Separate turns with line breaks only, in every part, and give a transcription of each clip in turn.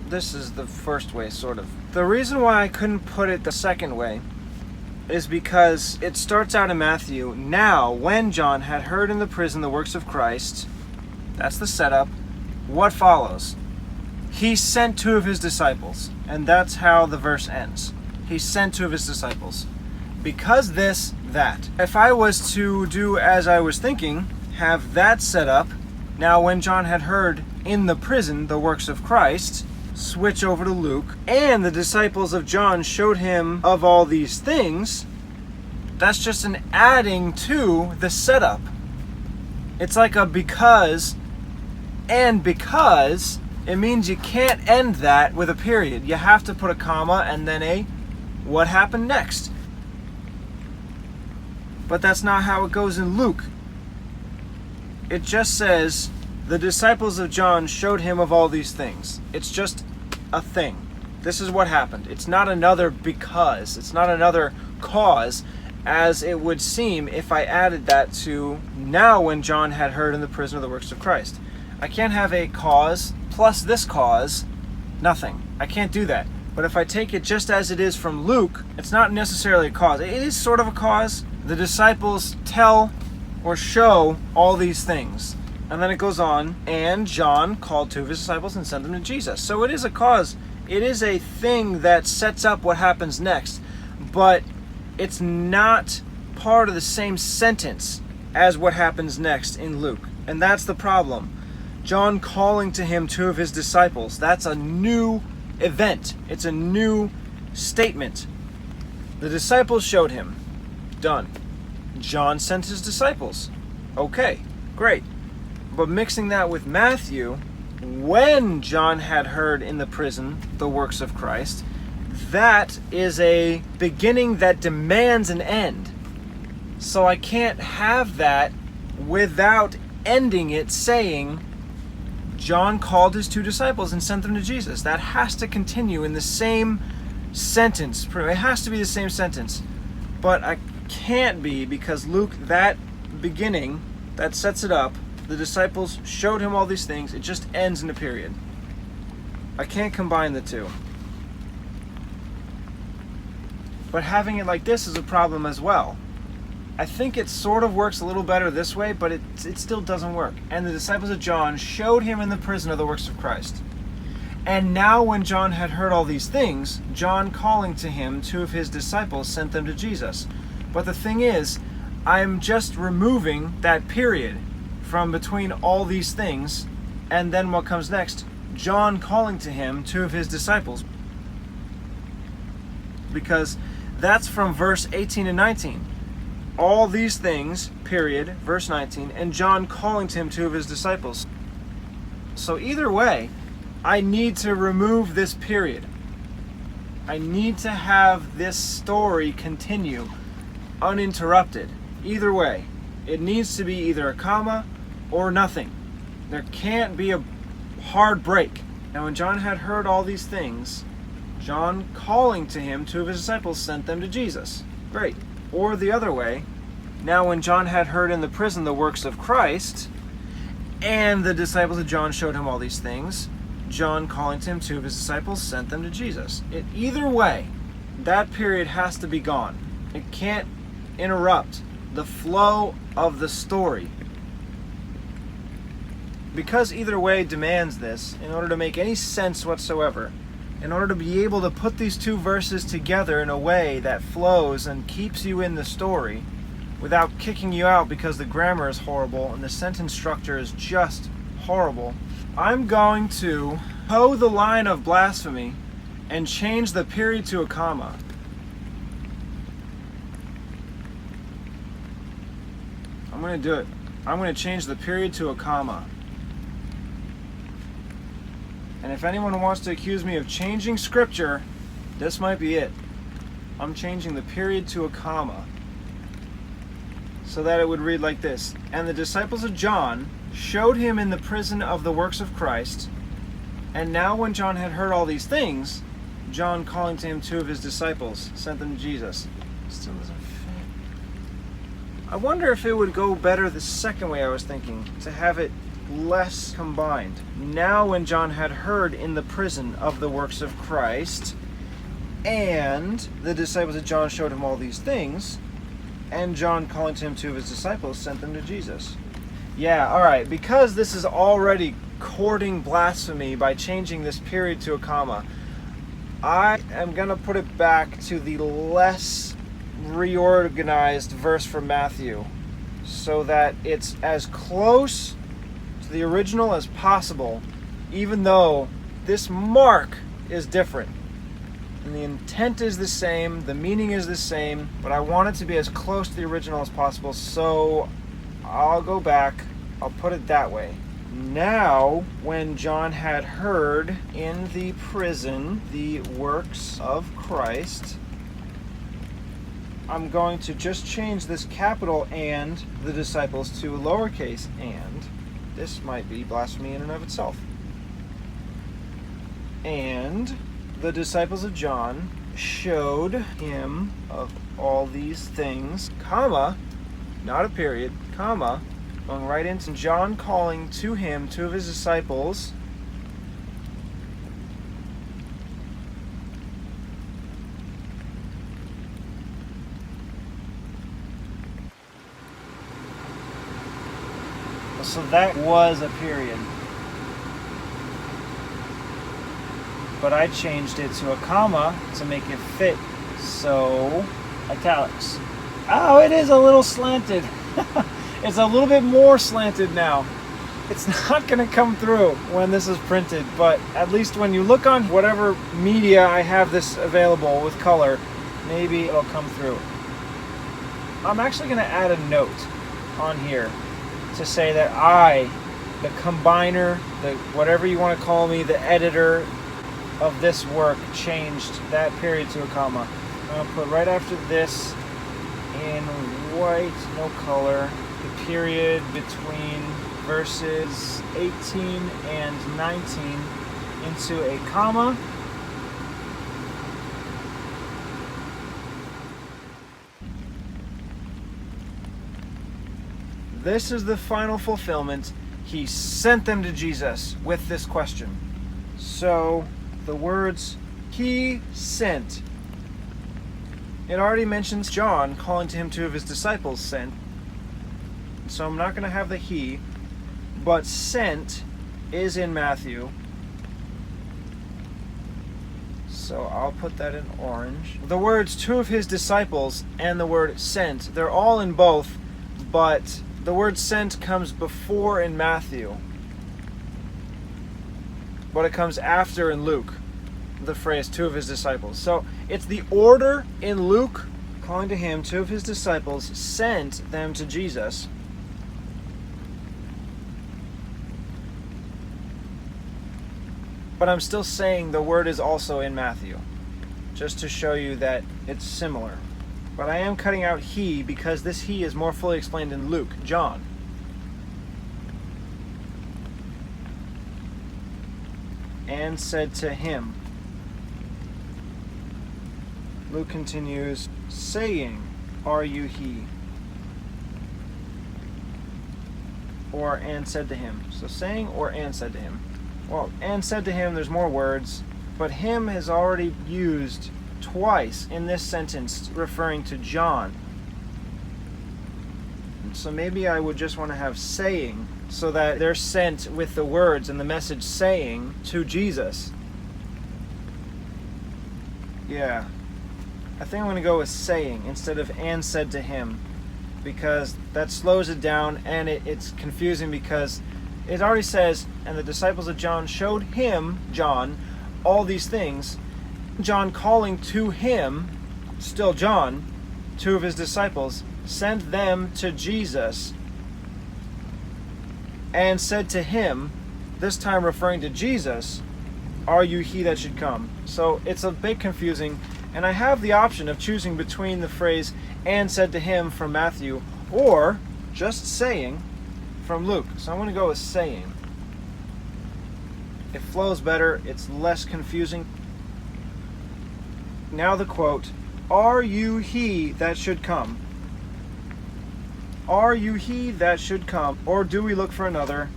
this is the first way, sort of. The reason why I couldn't put it the second way is because it starts out in Matthew. Now, when John had heard in the prison the works of Christ, that's the setup, what follows? He sent 2 of his disciples, and that's how the verse ends. He sent 2 of his disciples. Because this, that. If I was to do as I was thinking, have that set up, now when John had heard in the prison the works of Christ, switch over to Luke, and the disciples of John showed him of all these things, that's just an adding to the setup. It's like a because, and because, it means you can't end that with a period. You have to put a comma and then a what happened next. But that's not how it goes in Luke. It just says, the disciples of John showed him of all these things. It's just a thing. This is what happened. It's not another because. It's not another cause, as it would seem if I added that to now when John had heard in the prison of the works of Christ. I can't have a cause plus this cause, nothing. I can't do that. But if I take it just as it is from Luke, it's not necessarily a cause. It is sort of a cause. The disciples tell or show all these things. And then it goes on, and John called 2 of his disciples and sent them to Jesus. So it is a cause. It is a thing that sets up what happens next. But it's not part of the same sentence as what happens next in Luke. And that's the problem. John calling to him 2 of his disciples. That's a new event. It's a new statement. The disciples showed him. Done. John sent his disciples. Okay, great. But mixing that with Matthew, when John had heard in the prison the works of Christ, that is a beginning that demands an end. So I can't have that without ending it saying, John called his 2 disciples and sent them to Jesus. That has to continue in the same sentence. It has to be the same sentence. But I can't be, because Luke, that beginning, that sets it up, the disciples showed him all these things, it just ends in a period. I can't combine the two. But having it like this is a problem as well. I think it sort of works a little better this way, but it still doesn't work. And the disciples of John showed him in the prison of the works of Christ. And now when John had heard all these things, John calling to him 2 of his disciples sent them to Jesus. But the thing is, I'm just removing that period from between all these things, and then what comes next? John calling to him 2 of his disciples. Because that's from verse 18 and 19. All these things, period, verse 19, and John calling to him 2 of his disciples. So either way, I need to remove this period. I need to have this story continue uninterrupted. Either way, it needs to be either a comma or nothing. There can't be a hard break. Now when John had heard all these things, John calling to him 2 of his disciples sent them to Jesus. Great. Or the other way, now when John had heard in the prison the works of Christ, and the disciples of John showed him all these things, John calling to him 2 of his disciples sent them to Jesus. Either way, that period has to be gone. It can't interrupt the flow of the story. Because either way demands this, in order to make any sense whatsoever, in order to be able to put these 2 verses together in a way that flows and keeps you in the story without kicking you out because the grammar is horrible and the sentence structure is just horrible, I'm going to toe the line of blasphemy and change the period to a comma. I'm going to do it. I'm going to change the period to a comma. And if anyone wants to accuse me of changing scripture, this might be it. I'm changing the period to a comma, so that it would read like this. And the disciples of John showed him in the prison of the works of Christ. And now when John had heard all these things, John calling to him 2 of his disciples sent them to Jesus. Still doesn't fit. I wonder if it would go better the second way I was thinking, to have it less combined. Now when John had heard in the prison of the works of Christ, and the disciples of John showed him all these things, and John, calling to him two of his disciples, sent them to Jesus. Yeah, alright, because this is already courting blasphemy by changing this period to a comma, I am going to put it back to the less reorganized verse from Matthew, so that it's as close to the original as possible, even though this mark is different. And the intent is the same, the meaning is the same, but I want it to be as close to the original as possible, so I'll go back, I'll put it that way. Now, when John had heard in the prison the works of Christ, I'm going to just change this capital "and" the disciples to a lowercase "and." This might be blasphemy in and of itself. And the disciples of John showed him of all these things, comma, not a period, comma, going right into John calling to him two of his disciples, so that was a period. But I changed it to a comma to make it fit. So, italics. Oh, it is a little slanted. It's a little bit more slanted now. It's not going to come through when this is printed, but at least when you look on whatever media I have this available with color, maybe it'll come through. I'm actually going to add a note on here to say that I, the combiner, the whatever you want to call me, the editor of this work, changed that period to a comma. I'm going to put right after this in white, no color, the period between verses 18 and 19 into a comma. This is the final fulfillment. He sent them to Jesus with this question. So, the words, he sent. It already mentions John calling to him two of his disciples sent. So I'm not going to have the he, but sent is in Matthew. So I'll put that in orange. The words two of his disciples and the word sent, they're all in both, but the word sent comes before in Matthew. But it comes after in Luke, the phrase two of his disciples. So it's the order in Luke, calling to him two of his disciples, sent them to Jesus. But I'm still saying the word is also in Matthew, just to show you that it's similar. But I am cutting out he because this he is more fully explained in Luke, John. And said to him. Luke continues, saying, are you he? Or and said to him. So saying or and said to him. Well, and said to him, there's more words, but him is already used twice in this sentence referring to John. So maybe I would just want to have saying, so that they're sent with the words and the message saying to Jesus. Yeah. I think I'm going to go with saying instead of and said to him, because that slows it down and it's confusing because it already says, and the disciples of John showed him, John, all these things. John calling to him, still John, two of his disciples, sent them to Jesus and said to him, this time referring to Jesus, are you he that should come? So it's a bit confusing, and I have the option of choosing between the phrase and said to him from Matthew or just saying from Luke. So I'm going to go with saying. It flows better, it's less confusing. Now the quote, are you he that should come? Are you he that should come, or do we look for another?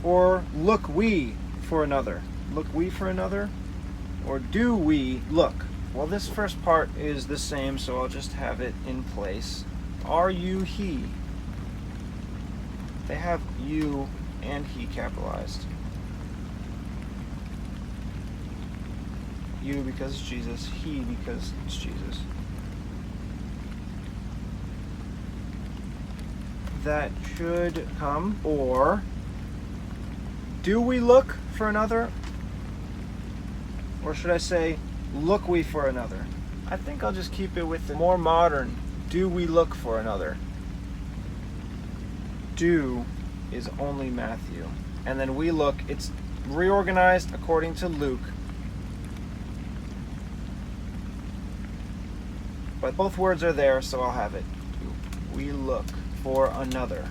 Or look we for another? Look we for another? Or do we look? Well, this first part is the same, so I'll just have it in place. Are you he? They have you and he capitalized. You because it's Jesus, he because it's Jesus. That should come. Or do we look for another? Or should I say, look we for another? I think I'll just keep it with the more modern, do we look for another? Do is only Matthew. And then we look, it's reorganized according to Luke. But both words are there, so I'll have it. We look for another.